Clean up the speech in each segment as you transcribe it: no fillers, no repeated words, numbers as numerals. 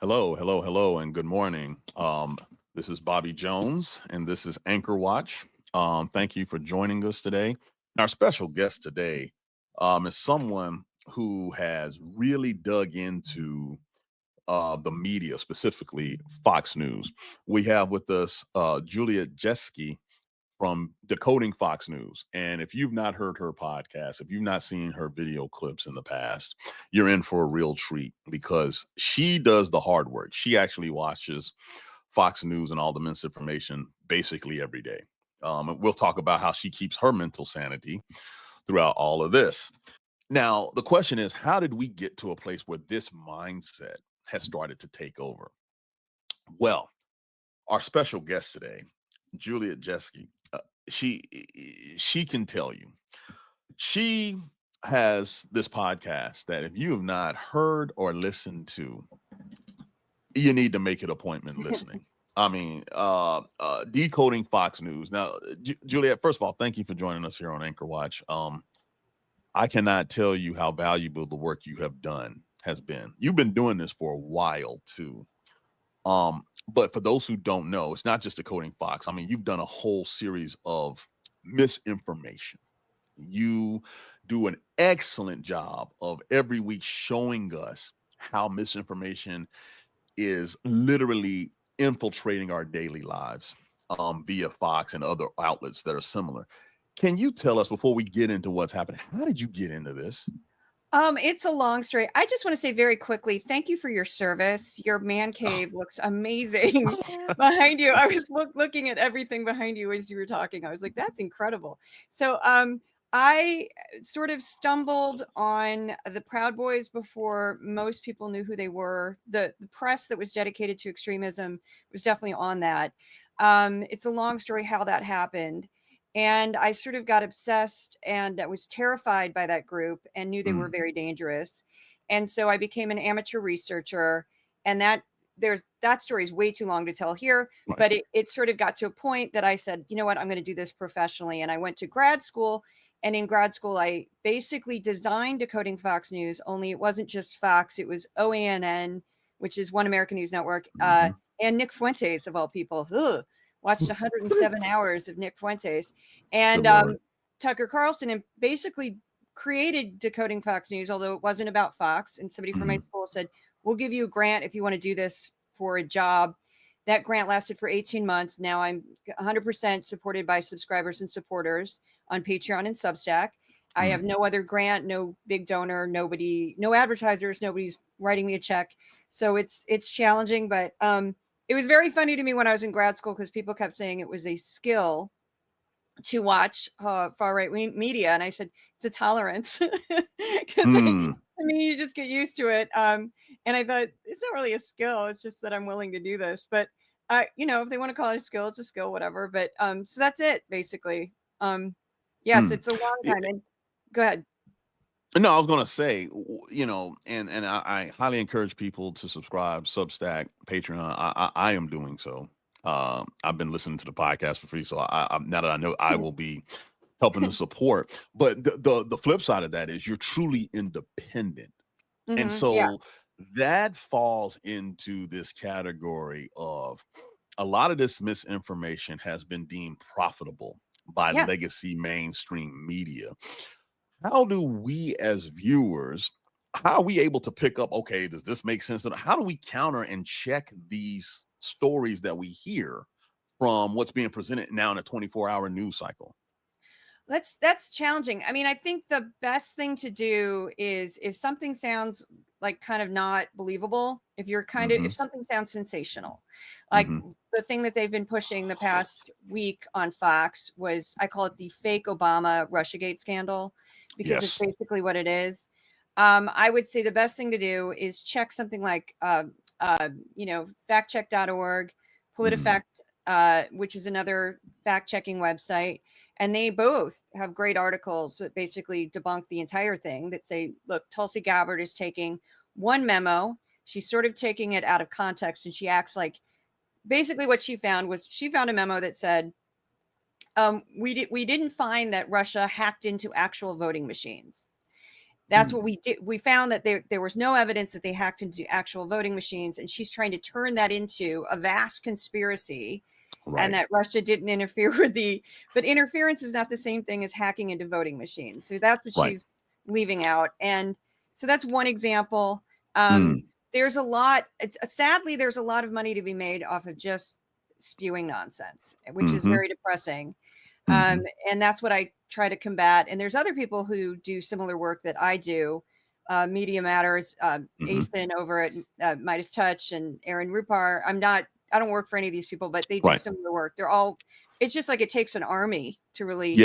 Hello, hello, hello, and good morning. This is Bobby Jones, and this is Anchor Watch. Thank you for joining us today. Our special guest today is someone who has really dug into the media, specifically Fox News. We have with us Juliet Jeske from Decoding Fox News. And if you've not heard her podcast, if you've not seen her video clips in the past, you're in for a real treat because she does the hard work. She actually watches Fox News and all the misinformation basically every day. And we'll talk about how she keeps her mental sanity throughout all of this. Now, the question is, how did we get to a place where this mindset has started to take over? Well, our special guest today, Juliet Jeske, she she can tell you. She has this podcast that if you have not heard or listened to, you need to make it appointment listening. I mean, decoding Fox News. Now, Juliet, first of all, thank you for joining us here on Anchor Watch. I cannot tell you how valuable the work you have done has been. You've been doing this for a while too. But for those who don't know, it's not just Decoding Fox. I mean, you've done a whole series of misinformation. You do an excellent job of every week showing us how misinformation is literally infiltrating our daily lives via Fox and other outlets that are similar. Can you tell us before we get into what's happening, how did you get into this? It's a long story. I just want to say very quickly, thank you for your service. Your man Oh, cave looks amazing behind you. I was looking at everything behind you as you were talking. I was like, that's incredible. So, I sort of stumbled on the Proud Boys before most people knew who they were. The press that was dedicated to extremism was definitely on that. It's a long story how that happened. And I sort of got obsessed and I was terrified by that group and knew they were mm, very dangerous. And so I became an amateur researcher. And that story is way too long to tell here, right. but it sort of got to a point that I said, you know what, I'm going to do this professionally. And I went to grad school. And in grad school, I basically designed Decoding Fox News, only it wasn't just Fox, it was OANN, which is One American News Network, Mhm. and Nick Fuentes, of all people. Ugh, watched 107 hours of Nick Fuentes Good and Lord. Tucker Carlson, and basically created Decoding Fox News, although it wasn't about Fox. And somebody from my Mhm. school said, we'll give you a grant if you want to do this for a job. That grant lasted for 18 months. Now I'm 100% supported by subscribers and supporters on Patreon and Substack. I Mm. have no other grant, no big donor, nobody, no advertisers, nobody's writing me a check. So it's challenging, but it was very funny to me when I was in grad school because people kept saying it was a skill to watch far right media, and I said it's a tolerance because to Mm. me you just get used to it. And I thought it's not really a skill; it's just that I'm willing to do this. But if they want to call it a skill, it's a skill, whatever. But so that's it basically. Yes, Mm. it's a long time. And go ahead. No, I was gonna say, and I highly encourage people to subscribe, Substack, Patreon. I am doing so. I've been listening to the podcast for free, so now that I know, I will be helping to support. But the flip side of that is you're truly independent, and Yeah, so that falls into this category of a lot of this misinformation has been deemed profitable by yeah. legacy mainstream media. How do we as viewers, how are we able to pick up, okay, does this make sense? How do we counter and check these stories that we hear from what's being presented now in a 24-hour news cycle? That's challenging. I mean, I think the best thing to do is if something sounds like kind of not believable, Hmm. if something sounds sensational, like Hmm. the thing that they've been pushing the past week on Fox was, I call it the fake Obama Russiagate scandal, because it's Yes. basically what it is. I would say the best thing to do is check something like factcheck.org, Mm. PolitiFact, which is another fact checking website, and they both have great articles that basically debunk the entire thing, that say, look, Tulsi Gabbard is taking one memo. She's sort of taking it out of context. And she acts like basically what she found a memo that said, we didn't find that Russia hacked into actual voting machines. That's what we did. We found that there was no evidence that they hacked into actual voting machines, and she's trying to turn that into a vast conspiracy, and that Russia didn't interfere with but interference is not the same thing as hacking into voting machines. So that's what she's leaving out. And so that's one example. There's a lot, sadly, there's a lot of money to be made off of just spewing nonsense, which is very depressing. And that's what I try to combat. And there's other people who do similar work that I do. Media Matters, Asen over at Midas Touch, and Aaron Rupar. I don't work for any of these people, but they do similar work. It's just like it takes an army to really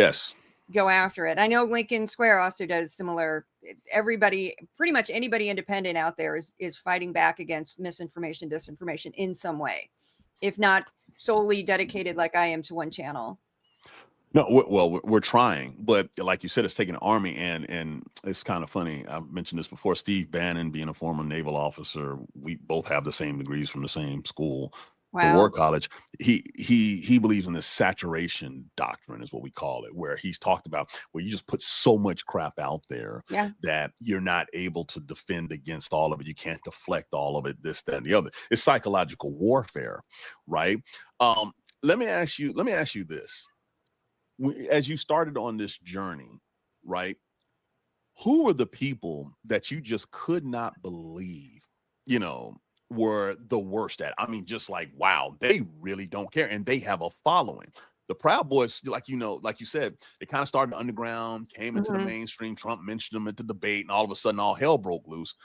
go after it. I know Lincoln Square also does similar. Everybody, pretty much anybody independent out there is fighting back against misinformation, disinformation in some way, if not solely dedicated like I am to one channel. No, well, we're trying, but like you said, it's taking an army, and it's kind of funny. I've mentioned this before. Steve Bannon, being a former naval officer, we both have the same degrees from the same school, the War College. He believes in this saturation doctrine, is what we call it, where he's talked about where you just put so much crap out there that you're not able to defend against all of it. You can't deflect all of it, this, that, and the other. It's psychological warfare, right? Let me ask you this. As you started on this journey, right, who were the people that you just could not believe, were the worst at? I mean, just like, wow, they really don't care, and they have a following. The Proud Boys, like you said, they kind of started underground, came into the mainstream. Trump mentioned them at the debate, and all of a sudden, all hell broke loose.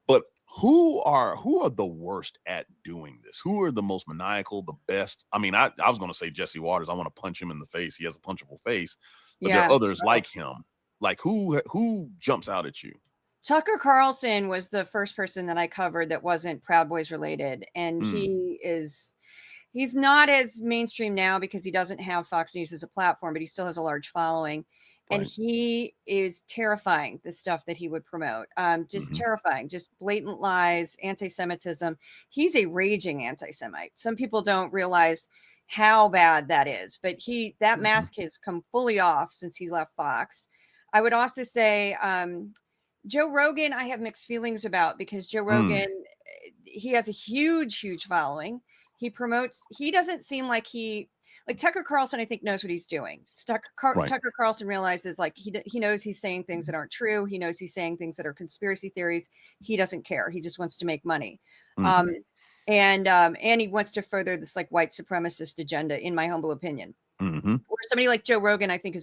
But who are the worst at doing this? Who are the most maniacal, the best? I mean, I was going to say Jesse Waters. I want to punch him in the face. He has a punchable face. But there are others like him. Like who jumps out at you? Tucker Carlson was the first person that I covered that wasn't Proud Boys related. And he's not as mainstream now because he doesn't have Fox News as a platform, but he still has a large following. And he is terrifying, the stuff that he would promote. Just terrifying, just blatant lies, anti-Semitism. He's a raging anti-Semite. Some people don't realize how bad that is, but that mask has come fully off since he left Fox. I would also say Joe Rogan, I have mixed feelings about, because Joe Rogan, he has a huge, huge following. He doesn't seem like Tucker Carlson, I think, knows what he's doing. Tucker Carlson realizes, like, he knows he's saying things that aren't true. He knows he's saying things that are conspiracy theories. He doesn't care. He just wants to make money. And he wants to further this like white supremacist agenda, in my humble opinion. Where somebody like Joe Rogan, I think,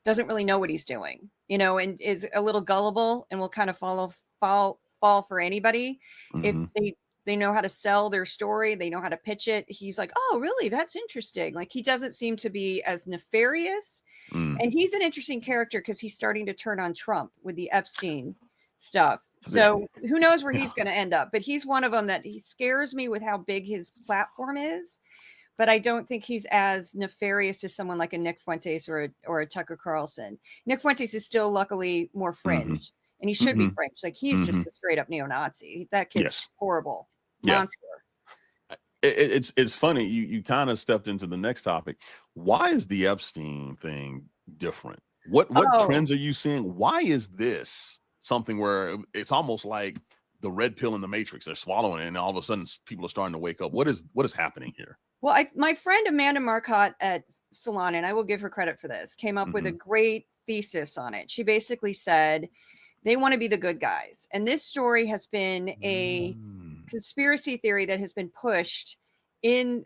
doesn't really know what he's doing, and is a little gullible and will kind of fall for anybody. If they know how to sell their story, they know how to pitch it. He's like, oh, really? That's interesting. Like, he doesn't seem to be as nefarious. And he's an interesting character because he's starting to turn on Trump with the Epstein stuff. So who knows where he's going to end up? But he's one of them that he scares me with how big his platform is. But I don't think he's as nefarious as someone like a Nick Fuentes or a Tucker Carlson. Nick Fuentes is still luckily more fringe, and he should be fringe. Like, he's just a straight up neo-Nazi. That kid's horrible. Monster. It's funny. You kind of stepped into the next topic. Why is the Epstein thing different? What trends are you seeing? Why is this something where it's almost like the red pill in the Matrix? They're swallowing it, and all of a sudden people are starting to wake up. What is happening here? Well, my friend Amanda Marcotte at Salon, and I will give her credit for this, came up with a great thesis on it. She basically said they want to be the good guys. And this story has been a conspiracy theory that has been pushed in,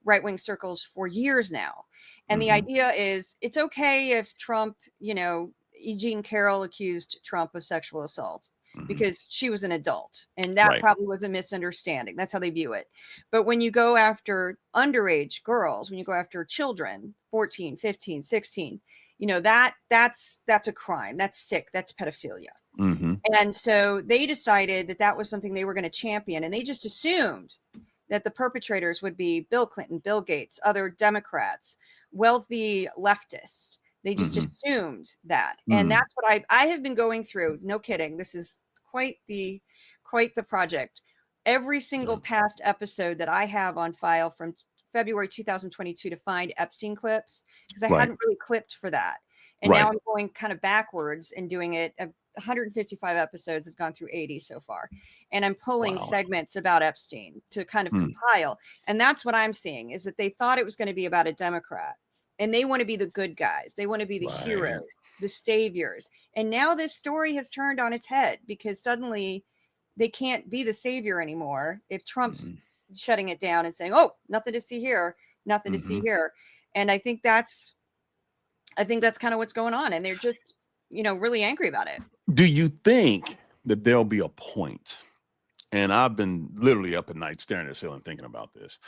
right-wing circles for years now. And the idea is it's okay if Trump, E. Jean Carroll accused Trump of sexual assault because she was an adult, and that probably was a misunderstanding. That's how they view it. But when you go after underage girls, when you go after children, 14, 15, 16, that's a crime. That's sick. That's pedophilia. And so they decided that was something they were going to champion. And they just assumed that the perpetrators would be Bill Clinton, Bill Gates, other Democrats, wealthy leftists. They just assumed that. And that's what I have been going through. No kidding. This is quite the project. Every single past episode that I have on file from February 2022 to find Epstein clips, because I hadn't really clipped for that. And now Right. I'm going kind of backwards and doing it. 155 episodes have gone through 80 so far. And I'm pulling Wow. segments about Epstein to kind of Hmm. compile. And that's what I'm seeing, is that they thought it was going to be about a Democrat, and they want to be the good guys. They want to be the Right. heroes, the saviors. And now this story has turned on its head, because suddenly they can't be the savior anymore if Trump's Mhm. shutting it down and saying, oh, nothing to see here, nothing to see Mhm. here. And I think that's kind of what's going on. And they're just, really angry about it. Do you think that there'll be a point? And I've been literally up at night staring at the ceiling thinking about this.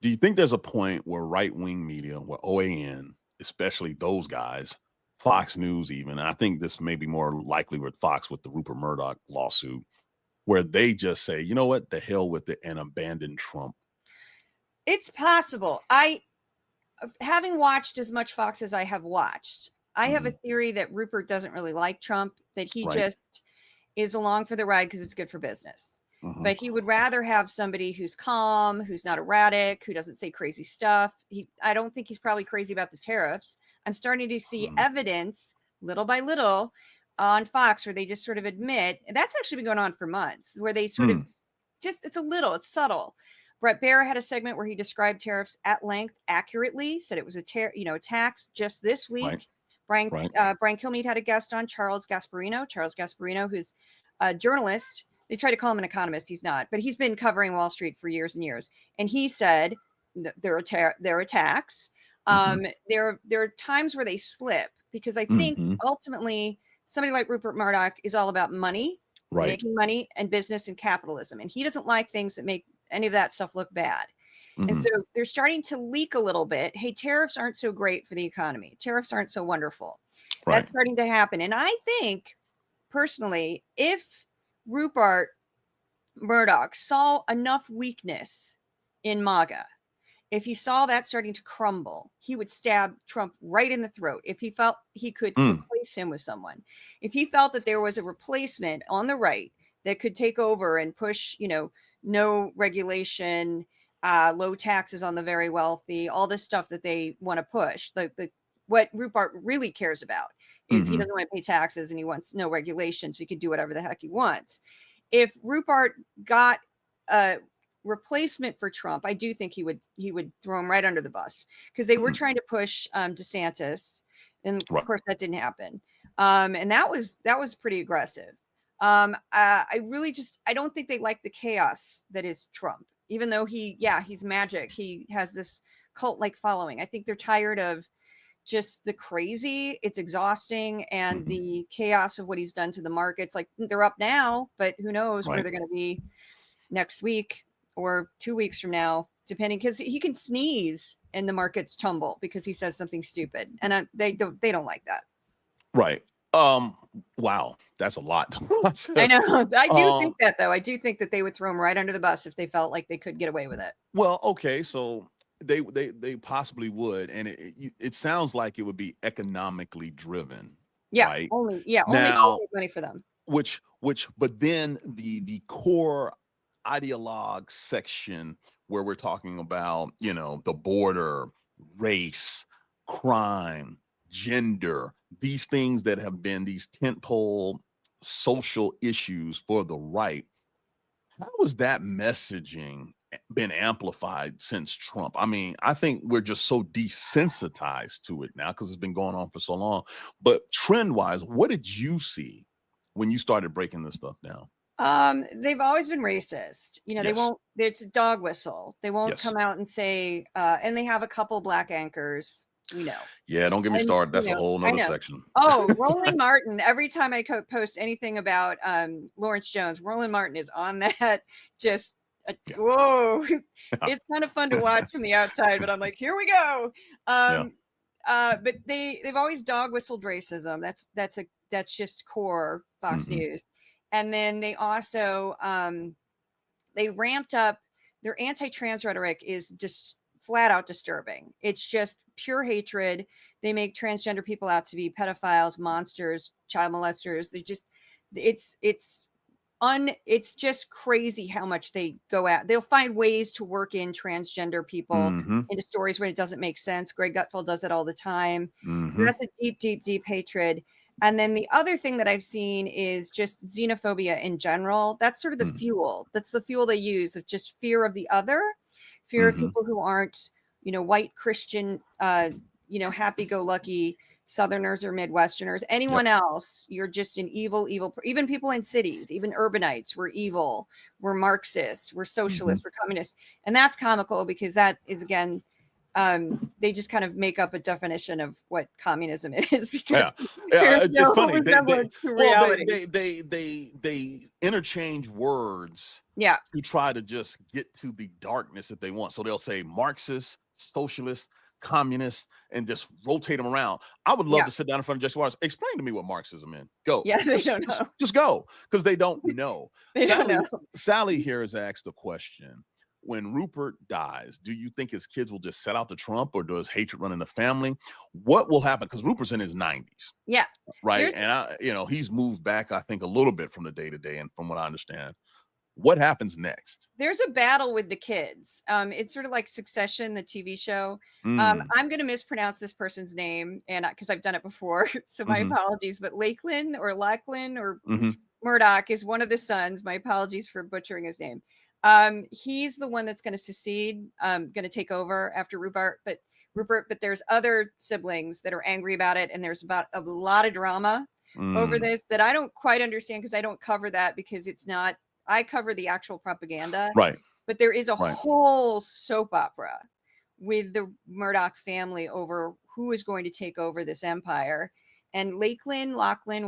Do you think there's a point where right-wing media, where OAN, especially those guys, Fox News even, and I think this may be more likely with Fox with the Rupert Murdoch lawsuit, where they just say, you know what, the hell with it, and abandon Trump? It's possible. Having watched as much Fox as I have watched, I have a Mhm. theory that Rupert doesn't really like Trump, that he Right. just is along for the ride because it's good for business. Mhm. But he would rather have somebody who's calm, who's not erratic, who doesn't say crazy stuff. I don't think he's probably crazy about the tariffs. I'm starting to see Mhm. evidence, little by little, on Fox, where they just sort of admit, and that's actually been going on for months, where they sort of Mm. just, it's subtle. Brett Baer had a segment where he described tariffs at length, accurately, said it was a tax. Just this Right. week, Brian Right. Brian Kilmeade had a guest on, Charles Gasparino, who's a journalist. They try to call him an economist. He's not, but he's been covering Wall Street for years and years. And he said there are attacks. Mhm. There are times where they slip, because I think Mhm. ultimately somebody like Rupert Murdoch is all about money, Right. making money, and business and capitalism. And he doesn't like things that make any of that stuff look bad. And so Mhm. they're starting to leak a little bit. Hey, tariffs aren't so great for the economy. Tariffs aren't so wonderful. Right. That's starting to happen. And I think personally, if Rupert Murdoch saw enough weakness in MAGA, if he saw that starting to crumble, he would stab Trump right in the throat if he felt he could Mm. replace him with someone. If he felt that there was a replacement on the right that could take over and push, no regulation, low taxes on the very wealthy, all this stuff that they want to push. What Rupert really cares about is he Mhm. doesn't want to pay taxes, and he wants no regulation, so he can do whatever the heck he wants. If Rupert got a replacement for Trump, I do think he would throw him right under the bus, because they were Mhm. trying to push DeSantis, and of Right. course that didn't happen. And that was pretty aggressive. I really I don't think they like the chaos that is Trump, even though he's magic. He has this cult like following. I think they're tired of just the crazy. It's exhausting, and Mhm. the chaos of what he's done to the markets. Like, they're up now, but who knows where Right. they're going to be next week or 2 weeks from now, depending, because he can sneeze and the markets tumble because he says something stupid, and they don't like that. Right. Wow, that's a lot to I process. know. I do think Um, that, though. I do think that they would throw him right under the bus if they felt like they could get away with it. well, okay, so they possibly would, and it sounds like it would be economically driven, Yeah, right? only Now, money for them. but then the core ideologue section where we're talking about, the border, race, crime, gender, these things that have been these tentpole social issues for the right. How has that messaging been amplified since Trump? I mean, I think we're just so desensitized to it now because it's been going on for so long. But trend wise, what did you see when you started breaking this stuff down? They've always been racist. They Yes. won't, it's a dog whistle. They won't Yes. come out and say, and they have a couple black anchors, Yeah, don't get me And, started. That's a whole I nother know. section. Oh, Roland Martin. Every time I post anything about Lawrence Jones, Roland Martin is on that. Just Yeah. whoa, it's kind of fun to watch from the outside, but I'm like, here we go. Yeah. But they've always dog whistled racism. That's just core Fox Hmm. News. And then they also they ramped up their anti-trans rhetoric. Is just flat out disturbing. It's just pure hatred. They make transgender people out to be pedophiles, monsters, child molesters. It's it's just crazy how much they go at. They'll find ways to work in transgender people Mm-hmm. into stories when it doesn't make sense. Greg Gutfeld does it all the time. So Mm-hmm. that's a deep, deep, deep hatred. And then the other thing that I've seen is just xenophobia in general. That's sort of the fuel. That's the fuel they use, of just fear of the other, fear of Mm-hmm. people who aren't, white Christian, happy-go-lucky Southerners or Midwesterners, anyone else, you're just an evil, even people in cities, even urbanites, we're evil, we're Marxists, we're socialists, we're communists. And that's comical because that is, again, they just kind of make up a definition of what communism is because there's It's no funny. resemblance to reality. They interchange words Yeah. to try to just get to the darkness that they want. So they'll say Marxist, socialist, communist, and just rotate them around. I would love Yeah. to sit down in front of Jesse Waters. Explain to me what Marxism is. Go. Yeah, they don't know. Just go, because they don't know. They don't know. Sally here has asked the question: when Rupert dies, do you think his kids will just set out to Trump, or does hatred run in the family? What will happen? Because Rupert's in his 90s, Yeah. right? And he's moved back, I think, a little bit from the day to day, and from what I understand. What happens next? There's a battle with the kids. It's sort of like Succession, the TV show. Mm. I'm going to mispronounce this person's name, and because I've done it before, so my Mhm. apologies. But Lakeland or Mhm. Murdoch is one of the sons. My apologies for butchering his name. He's the one that's going to secede, going to take over after Rupert. But there's other siblings that are angry about it, and there's about a lot of drama over Mm. this that I don't quite understand because I don't cover that, because it's not. I cover the actual propaganda, Right. but there is a Right. whole soap opera with the Murdoch family over who is going to take over this empire. And Lachlan,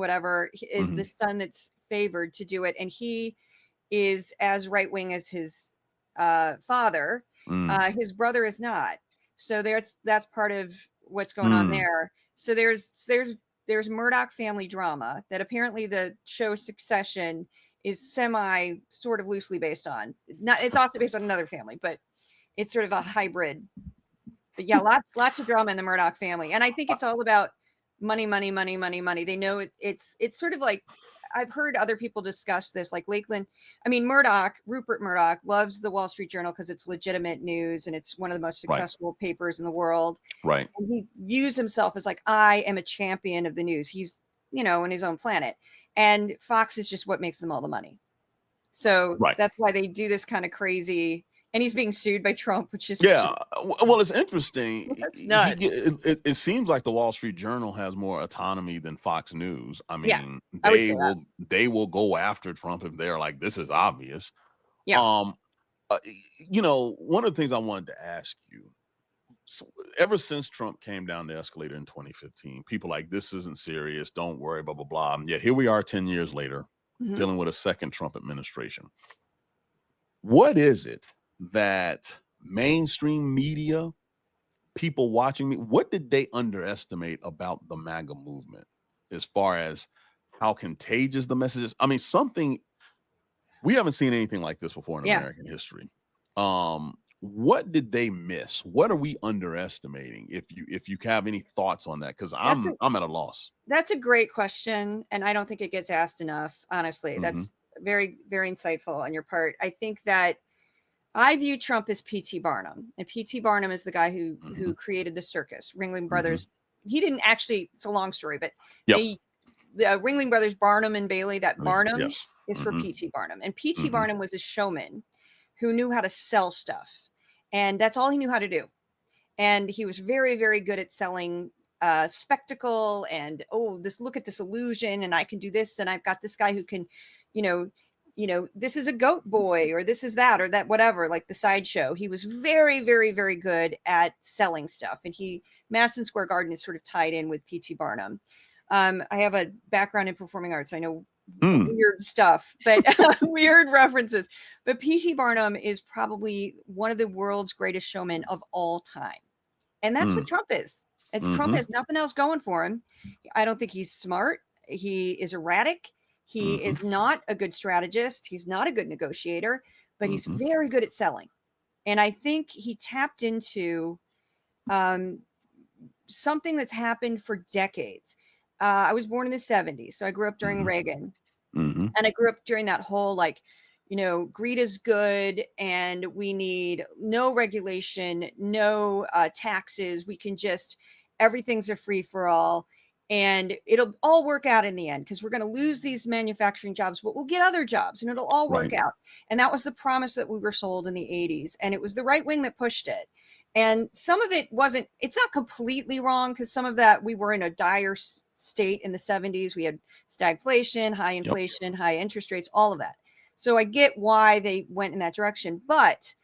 whatever, is the son that's favored to do it. And he is as right-wing as his father. Mm. His brother is not. So that's part of what's going on Mm. there. So there's Murdoch family drama that apparently the show Succession is sort of loosely based on. It's also based on another family, but it's sort of a hybrid. But yeah, lots of drama in the Murdoch family. And I think it's all about money. They know it's sort of like, I've heard other people discuss this, like Rupert Murdoch loves the Wall Street Journal because it's legitimate news and it's one of the most successful papers in the world. Right. And he views himself as like, I am a champion of the news. He's, in his own planet. And Fox is just what makes them all the money. So that's why they do this kind of crazy. And he's being sued by Trump, which is well, it's interesting. That's nuts. It seems like the Wall Street Journal has more autonomy than Fox News. I mean, I would say that. they will go after Trump if they're like, this is obvious. Yeah. One of the things I wanted to ask you, ever since Trump came down the escalator in 2015, people like, this isn't serious, don't worry, blah, blah, blah. And yet here we are 10 years later, dealing with a second Trump administration. What is it that mainstream media, people watching me, what did they underestimate about the MAGA movement as far as how contagious the message is? I mean, we haven't seen anything like this before in American history. What did they miss? What are we underestimating? If you have any thoughts on that, because I'm at a loss. That's a great question, and I don't think it gets asked enough. Honestly, that's very, very insightful on your part. I think that I view Trump as P.T. Barnum, and P.T. Barnum is the guy who created the circus. Ringling Brothers. He didn't actually. It's a long story, but the Ringling Brothers, Barnum and Bailey. That Barnum is for P.T. Barnum, and P.T. Barnum was a showman who knew how to sell stuff, and that's all he knew how to do. And he was very, very good at selling spectacle and, look at this illusion, and I can do this, and I've got this guy who can, this is a goat boy, or this is that, or that, whatever, like the sideshow. He was very, very, very good at selling stuff. And Madison Square Garden is sort of tied in with P.T. Barnum. I have a background in performing arts. I know weird stuff, but weird references. But P.T. Barnum is probably one of the world's greatest showmen of all time. And that's what Trump is. And Trump has nothing else going for him. I don't think he's smart. He is erratic. He is not a good strategist. He's not a good negotiator, but he's very good at selling. And I think he tapped into something that's happened for decades. I was born in the 70s, so I grew up during Reagan. Mm-hmm. And I grew up during that whole, like, greed is good and we need no regulation, no taxes. We can just, everything's a free for all. And it'll all work out in the end because we're going to lose these manufacturing jobs, but we'll get other jobs and it'll all work Right. out. And that was the promise that we were sold in the 80s. And it was the right wing that pushed it. And some of it wasn't, it's not completely wrong because some of that, we were in a dire state in the 70s. We had stagflation, high Yep. inflation, high interest rates, all of that. So I get why they went in that direction, but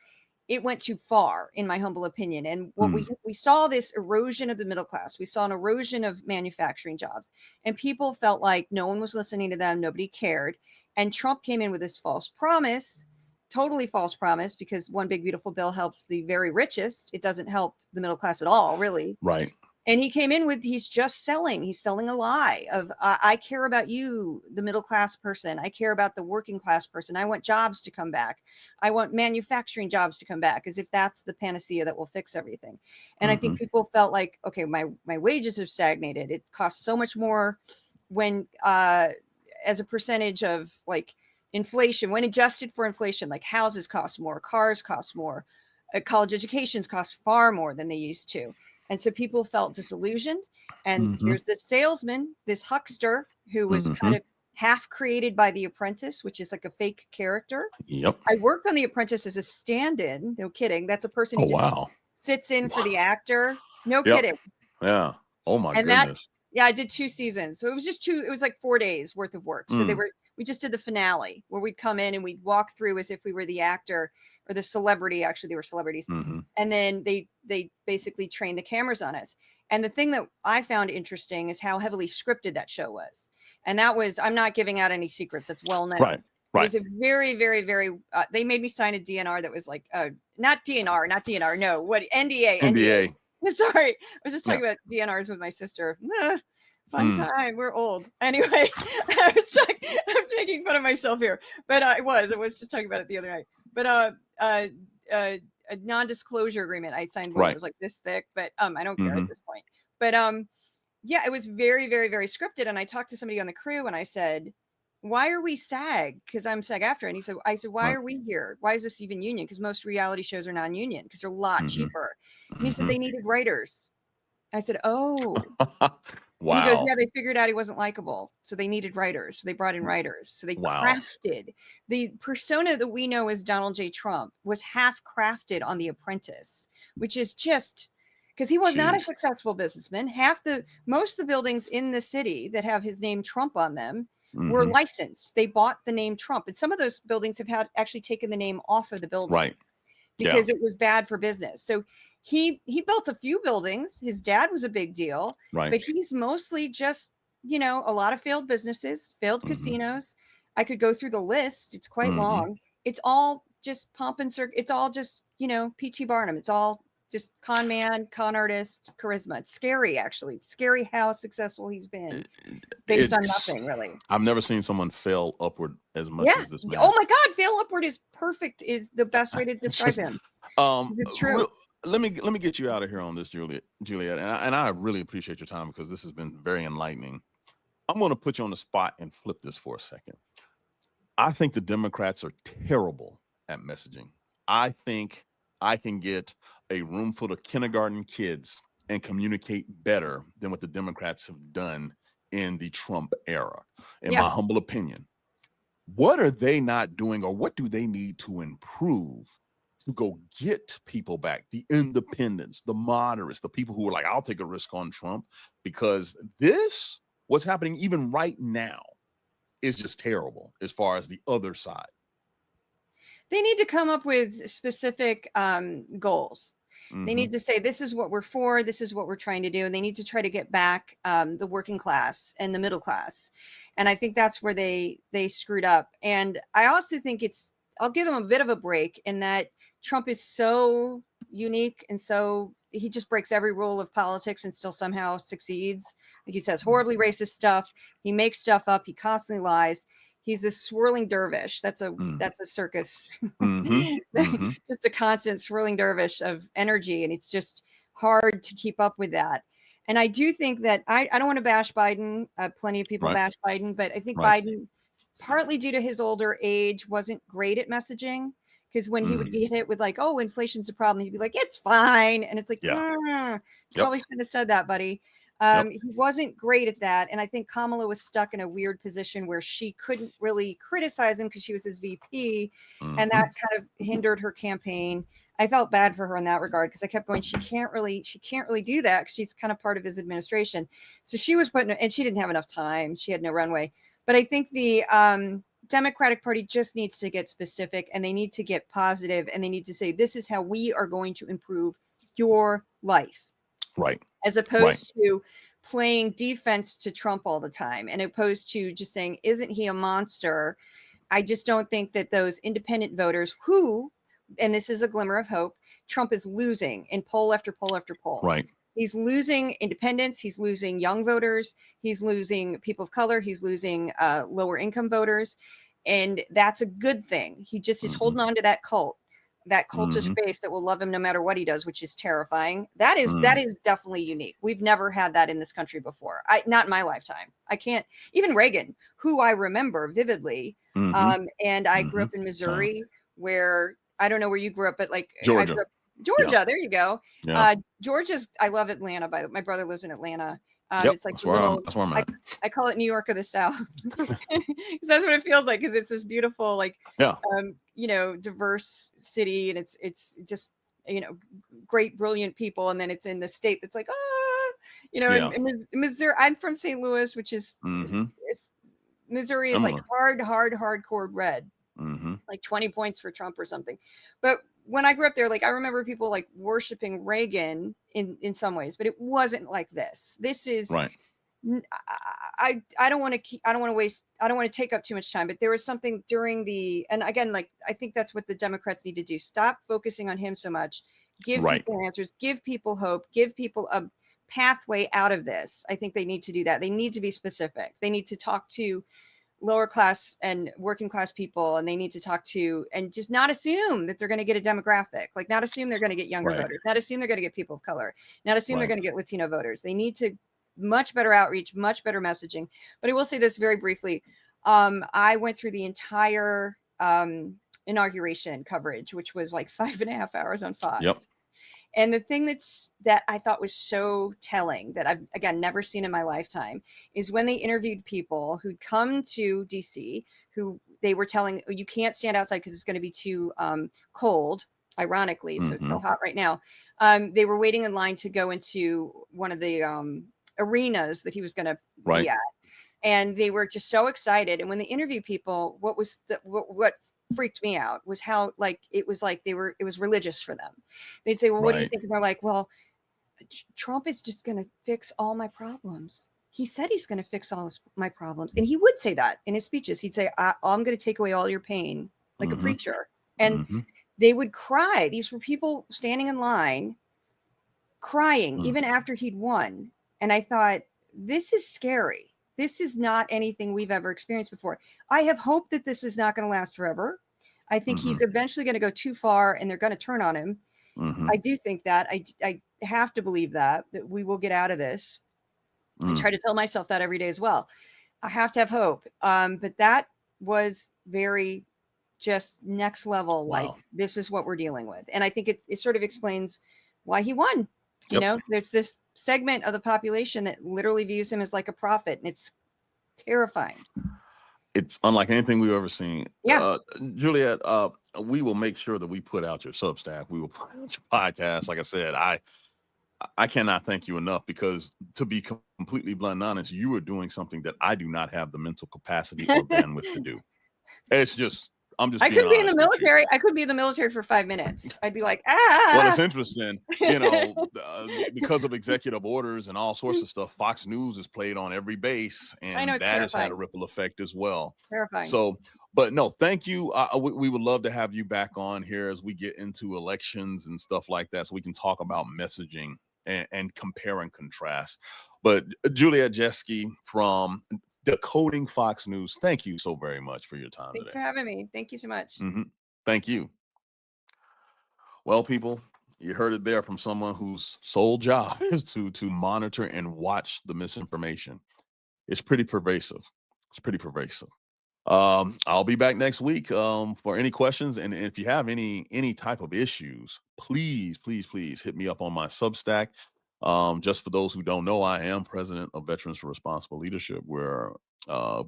it went too far, in my humble opinion. And what we saw this erosion of the middle class. We saw an erosion of manufacturing jobs, and people felt like no one was listening to them. Nobody cared. And Trump came in with this false promise, totally false promise, because one big beautiful bill helps the very richest. It doesn't help the middle class at all, really. Right. And he came in with, he's selling a lie of, I care about you, the middle class person. I care about the working class person. I want jobs to come back. I want manufacturing jobs to come back, as if that's the panacea that will fix everything. And I think people felt like, okay, my wages have stagnated. It costs so much more when, as a percentage of like inflation, when adjusted for inflation, like houses cost more, cars cost more, college educations cost far more than they used to. And so people felt disillusioned. And here's this salesman, this huckster, who was kind of half created by The Apprentice, which is like a fake character. Yep. I worked on The Apprentice as a stand-in. No kidding. That's a person Oh, who just wow. sits in for the actor. No Yep. kidding. Yeah. Oh my And that, goodness. yeah, I did 2 seasons. So it was just it was like 4 days worth of work. So we just did the finale where we'd come in and we'd walk through as if we were the actor or the celebrity. Actually, they were celebrities. And then they basically trained the cameras on us. And the thing that I found interesting is how heavily scripted that show was. And that was, I'm not giving out any secrets. That's well known. Right. It was a very, very, very, they made me sign a DNR that was like, not DNR. No, what? NDA. NDA. Sorry. I was just talking about DNRs with my sister. Fun time. We're old. Anyway, I'm taking fun of myself here, but I was just talking about it the other night. But a non-disclosure agreement I signed one that was like this thick, but I don't care at this point. But yeah, it was very, very, very scripted. And I talked to somebody on the crew and I said, why are we SAG? Because I'm SAG-AFTRA. And I said, why are we here? Why is this even union? Because most reality shows are non-union because they're a lot cheaper. And he said they needed writers. I said, oh. Wow. And he goes, yeah, they figured out he wasn't likable. So they needed writers. So they brought in writers. So they crafted the persona that we know as Donald J. Trump was half crafted on The Apprentice, which is just because he was not a successful businessman. Most of the buildings in the city that have his name Trump on them were licensed. They bought the name Trump. And some of those buildings have actually taken the name off of the building. Right. Because it was bad for business. So he built a few buildings. His dad was a big deal, but he's mostly just, a lot of failed businesses, failed casinos. I could go through the list. It's quite long. It's all just pomp and circ. It's all just, P.T. Barnum. It's all just con man, con artist, charisma. It's scary, actually. It's scary how successful he's been based on nothing, really. I've never seen someone fail upward as much as this man. Oh my God, fail upward is perfect, is the best way to describe him. It's true. Let me get you out of here on this, Juliet, and I really appreciate your time because this has been very enlightening. I'm going to put you on the spot and flip this for a second. I think the Democrats are terrible at messaging. I think I can get a room full of kindergarten kids and communicate better than what the Democrats have done in the Trump era, in my humble opinion. What are they not doing, or what do they need to improve to go get people back? The independents, the moderates, the people who are like, I'll take a risk on Trump, because what's happening even right now is just terrible as far as the other side. They need to come up with specific goals. They need to say, this is what we're for. This is what we're trying to do. And they need to try to get back the working class and the middle class. And I think that's where they screwed up. And I also think I'll give them a bit of a break in that Trump is so unique. And so he just breaks every rule of politics and still somehow succeeds. Like, he says horribly racist stuff. He makes stuff up. He constantly lies. He's this swirling dervish. That's a circus. Just a constant swirling dervish of energy. And it's just hard to keep up with that. And I do think that I don't want to bash Biden. Plenty of people bash Biden, but I think Biden partly due to his older age, wasn't great at messaging. Because when he would get hit with like, oh, inflation's a problem, he'd be like, it's fine. And it's like, Yeah. probably shouldn't have said that, buddy. He wasn't great at that. And I think Kamala was stuck in a weird position where she couldn't really criticize him because she was his VP. And that kind of hindered her campaign. I felt bad for her in that regard because I kept going, she can't really do that because she's kind of part of his administration. So she was and she didn't have enough time. She had no runway. But I think the Democratic Party just needs to get specific, and they need to get positive, and they need to say, this is how we are going to improve your life. Right. As opposed to playing defense to Trump all the time, and opposed to just saying, isn't he a monster? I just don't think that those independent voters who, and this is a glimmer of hope, Trump is losing in poll after poll after poll. Right. He's losing independents. He's losing young voters. He's losing people of color. He's losing lower income voters. And that's a good thing. He just is holding on to that cultish base that will love him no matter what he does, which is terrifying. That is definitely unique. We've never had that in this country before. Not in my lifetime. I can't, even Reagan, who I remember vividly. And I grew up in Missouri, where I don't know where you grew up, but like Georgia. Georgia, there you go. Yeah. Georgia's, I love Atlanta. My brother lives in Atlanta. It's like that's where I'm at. I call it New York of the South. Because that's what it feels like. Because it's this beautiful, like, diverse city, and it's just great, brilliant people. And then it's in the state that's like, in Missouri. I'm from St. Louis, which is Missouri is like hardcore red. Like 20 points for Trump or something. But when I grew up there, like I remember people like worshiping Reagan in some ways, but it wasn't like this. This is right. I don't want to take up too much time, but there was something during and again, like I think that's what the Democrats need to do. Stop focusing on him so much. Give people answers, give people hope, give people a pathway out of this. I think they need to do that. They need to be specific. They need to talk to lower class and working class people, and they need to talk to and just not assume that they're going to get a demographic, like not assume they're going to get younger voters, not assume they're going to get people of color, not assume they're going to get Latino voters. They need to much better outreach, much better messaging. But I will say this very briefly. I went through the entire inauguration coverage, which was like 5.5 hours on Fox. And the thing that I thought was so telling, that I've, again, never seen in my lifetime, is when they interviewed people who'd come to DC, who they were telling, you can't stand outside because it's going to be too cold, ironically. So it's so hot right now. They were waiting in line to go into one of the arenas that he was going to be at. And they were just so excited. And when they interviewed people, what freaked me out was how it was religious for them. They'd say, well, what do you think? And they're like, well, Trump is just going to fix all my problems. He said he's going to fix all my problems. And he would say that in his speeches. He'd say, I'm going to take away all your pain, like a preacher. And they would cry. These were people standing in line crying even after he'd won. And I thought, this is scary. This is not anything we've ever experienced before. I have hope that this is not going to last forever. I think he's eventually going to go too far and they're going to turn on him. I do think that. I have to believe that we will get out of this. I try to tell myself that every day as well. I have to have hope. But that was very just next level. Wow. Like, this is what we're dealing with. And I think it sort of explains why he won. You know, there's this segment of the population that literally views him as like a prophet, and it's terrifying. It's unlike anything we've ever seen. Yeah. Juliet, we will make sure that we put out your Substack. We will put out your podcast. Like I said, I cannot thank you enough, because to be completely blunt and honest, you are doing something that I do not have the mental capacity or bandwidth to do. It's just, I couldn't be in the military. I couldn't be in the military for 5 minutes. I'd be like, Well, it's interesting, because of executive orders and all sorts of stuff. Fox News is played on every base, and that has had a ripple effect as well. Terrifying. So, but no, thank you. We would love to have you back on here as we get into elections and stuff like that, so we can talk about messaging and compare and contrast. But Juliet Jeske from Decoding Fox News, thank you so very much for your time. Thanks for having me. Thank you so much. Thank you. Well, people, you heard it there from someone whose sole job is to monitor and watch the misinformation. It's pretty pervasive. I'll be back next week for any questions. And if you have any type of issues, please hit me up on my Substack. Just for those who don't know, I am president of Veterans for Responsible Leadership. We're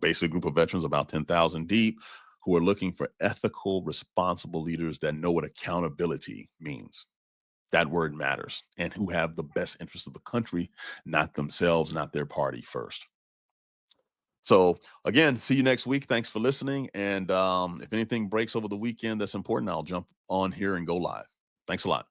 basically a group of veterans, about 10,000 deep, who are looking for ethical, responsible leaders that know what accountability means. That word matters, and who have the best interests of the country, not themselves, not their party first. So again, see you next week. Thanks for listening. And if anything breaks over the weekend that's important, I'll jump on here and go live. Thanks a lot.